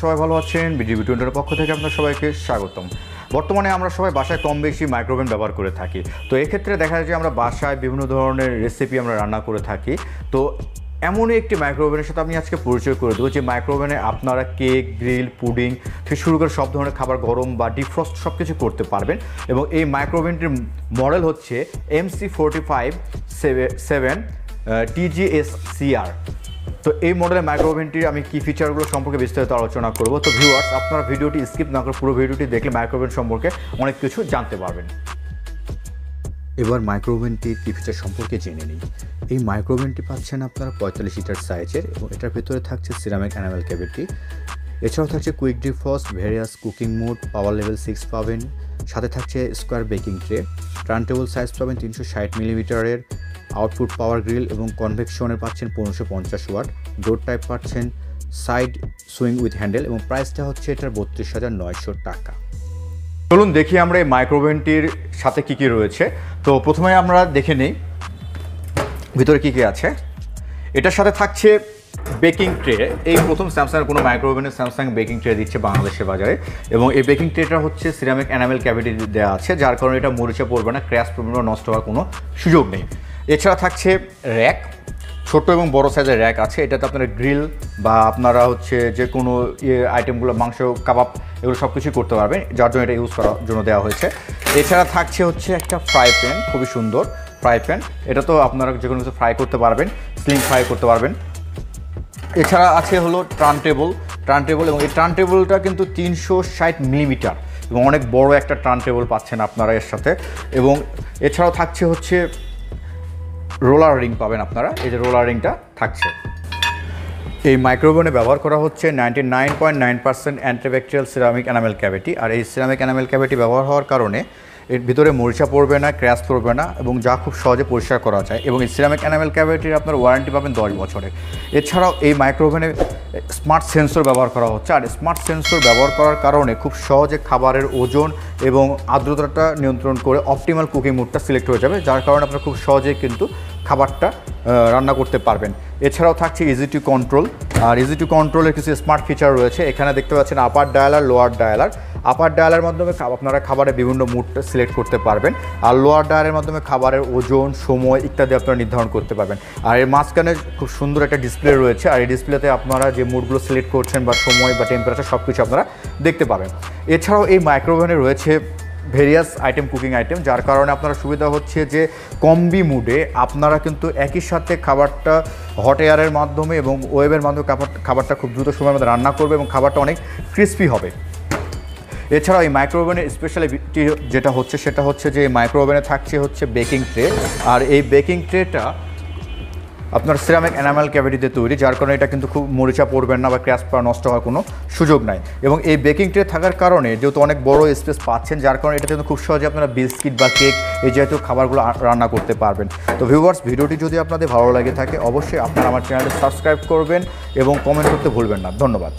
সবাই ভালো আছেন। বিজিবি 20 পক্ষ থেকে আপনাদের সবাইকে স্বাগতম। বর্তমানে আমরা সবাই বাসায় কম বেশি মাইক্রোওভেন ব্যবহার করে থাকি। তো এক্ষেত্রে দেখা যায় যে আমরা বাসায় বিভিন্ন ধরনের রেসিপি আমরা রান্না করে থাকি। তো এমনই একটি মাইক্রোওভেনের সাথে আমি আজকে পরিচয় করে দেবো যে মাইক্রোওভেনে আপনারা কেক, গ্রিল, পুডিং থেকে শুরু করে সব ধরনের খাবার গরম বা ডিফ্রস্ট সব কিছু করতে পারবেন। এবং এই মাইক্রোওভেনটির মডেল হচ্ছে MC45-7 TGSCR। তো এই মডেলের মাইক্রোওভেনটির আমি কী ফিচারগুলো সম্পর্কে বিস্তারিত আলোচনা করব। তো ভিউয়ার্স, আপনারা ভিডিওটি স্কিপ না করে পুরো ভিডিওটি দেখলে মাইক্রোওভেন সম্পর্কে অনেক কিছু জানতে পারবেন। এবার মাইক্রোওভেনটির কী ফিচার সম্পর্কে জেনে নিই। এই মাইক্রোওভেনটি পাচ্ছেন আপনারা 45 লিটার সাইজের এবং এটার ভেতরে থাকছে সিরামিক এনামেল ক্যাভিটি। এছাড়াও থাকছে quick defrost, various cooking mode, power level 6 পাবেন। সাথে থাকছে square baking tray, turntable size পাবেন 360 মিলিমিটারের, আউটপুট পাওয়ার গ্রিল এবং কনভেকশনের পাচ্ছেন 1550 ওয়াট, ডোর টাইপ পাচ্ছেন সাইড সুইং উইথ হ্যান্ডেল এবং প্রাইসটা হচ্ছে এটার 32,900 টাকা। চলুন দেখি আমরা এই মাইক্রোওভেনটির সাথে কী কী রয়েছে। তো প্রথমে আমরা দেখে নিই ভিতরে কী কী আছে। এটার সাথে থাকছে বেকিং ট্রে। এই প্রথম স্যামসাংয়ের কোনো মাইক্রোওভেনে স্যামসাং বেকিং ট্রে দিচ্ছে বাংলাদেশের বাজারে। এবং এই বেকিং ট্রেটা হচ্ছে সিরামিক এনামেল ক্যাভিটি দেওয়া আছে, যার কারণে এটা মরিচা পড়বে না, ক্র্যাশ পড়বে না, নষ্ট হওয়ার কোনো সুযোগ নেই। এছাড়া থাকছে র্যাক, ছোট এবং বড় সাইজের র্যাক আছে। এটাতে আপনারা গ্রিল বা আপনারা হচ্ছে যে কোনো আইটেমগুলো, মাংস, কাবাব, এগুলো সব কিছুই করতে পারবেন, যার জন্য এটা ইউজ করার জন্য দেওয়া হয়েছে। এছাড়া থাকছে হচ্ছে একটা ফ্রাই প্যান, খুবই সুন্দর ফ্রাই প্যান। এটা তো আপনারা যে কোনো কিছু ফ্রাই করতে পারবেন, স্লিম ফ্রাই করতে পারবেন। এছাড়া আছে হলো টার্নটেবল এবং এই টার্নটেবলটা কিন্তু 360 মিলিমিটার এবং অনেক বড় একটা টার্নটেবল পাচ্ছেন আপনারা এর সাথে। এবং এছাড়াও থাকছে হচ্ছে রোলার রিং পাবেন আপনারা, এই যে রোলার রিংটা থাকছে। এই মাইক্রোওভেনে ব্যবহার করা হচ্ছে 99.9% অ্যান্টিব্যাকটেরিয়াল সিরামিক এনামেল ক্যাভিটি। আর এই সিরামিক এনামেল ক্যাভিটি ব্যবহার হওয়ার কারণে এর ভিতরে মরিচা পড়বে না, ক্র্যাশ পড়বে না এবং যা খুব সহজে পরিষ্কার করা যায়। এবং এই সিরামিক এনামেল ক্যাভিটির আপনার ওয়ারেন্টি পাবেন 10 বছরের। এছাড়াও এই মাইক্রোওভেনে স্মার্ট সেন্সর ব্যবহার করা হচ্ছে। আর স্মার্ট সেন্সর ব্যবহার করার কারণে খুব সহজে খাবারের ওজন এবং আর্দ্রতাটা নিয়ন্ত্রণ করে অপটিমাল কুকিং মোডটা সিলেক্ট হয়ে যাবে, যার কারণে আপনারা খুব সহজেই কিন্তু খাবারটা রান্না করতে পারবেন। এছাড়াও থাকছে ইজি টু কন্ট্রোল। আর ইজি টু কন্ট্রোলের কিছু স্মার্ট ফিচার রয়েছে। এখানে দেখতে পাচ্ছেন upper dialer, lower dialer. Upper ডায়ালের মাধ্যমে আপনারা খাবারের বিভিন্ন মুডটা সিলেক্ট করতে পারবেন, আর লোয়ার ডায়ালের মাধ্যমে খাবারের ওজন, সময় ইত্যাদি আপনারা নির্ধারণ করতে পারবেন। আর এর মাঝখানে খুব সুন্দর একটা ডিসপ্লে রয়েছে, আর এই ডিসপ্লেতে আপনারা যে মুডগুলো সিলেক্ট করছেন বা সময় বা টেম্পারেচার সব কিছু আপনারা দেখতে পাবেন। এছাড়াও এই মাইক্রোওভেনে রয়েছে ভেরিয়াস আইটেম, কুকিং আইটেম, যার কারণে আপনার সুবিধা হচ্ছে যে কম্বি মুডে আপনারা কিন্তু একই সাথে খাবারটা হট এয়ারের মাধ্যমে এবং ওয়েবের মাধ্যমে খাবারটা খুব দ্রুত সময়ের মধ্যে রান্না করবে এবং খাবারটা অনেক ক্রিস্পি হবে। এছাড়াও এই মাইক্রোওভেনের স্পেশালিটি যেটা হচ্ছে সেটা হচ্ছে যে এই মাইক্রোওভেনে থাকছে হচ্ছে বেকিং ট্রে। আর এই বেকিং ট্রেটা আপনার সিরামিক এনামেল ক্যাভিটিতে তৈরি, যার কারণে এটা কিন্তু খুব মরিচা পড়বেন না বা ক্র্যাশ বা নষ্ট হওয়ার কোনো সুযোগ নাই। এবং এই বেকিং ট্রে থাকার কারণে যেহেতু অনেক বড় স্পেস পাচ্ছেন, যার কারণে এটাতে কিন্তু খুব সহজে আপনারা বিস্কিট বা কেক এই জাতীয় খাবারগুলো রান্না করতে পারবেন। তো ভিউয়ার্স, ভিডিওটি যদি আপনাদের ভালো লাগে থাকে অবশ্যই আপনারা আমার চ্যানেলটি সাবস্ক্রাইব করবেন এবং কমেন্ট করতে ভুলবেন না। ধন্যবাদ।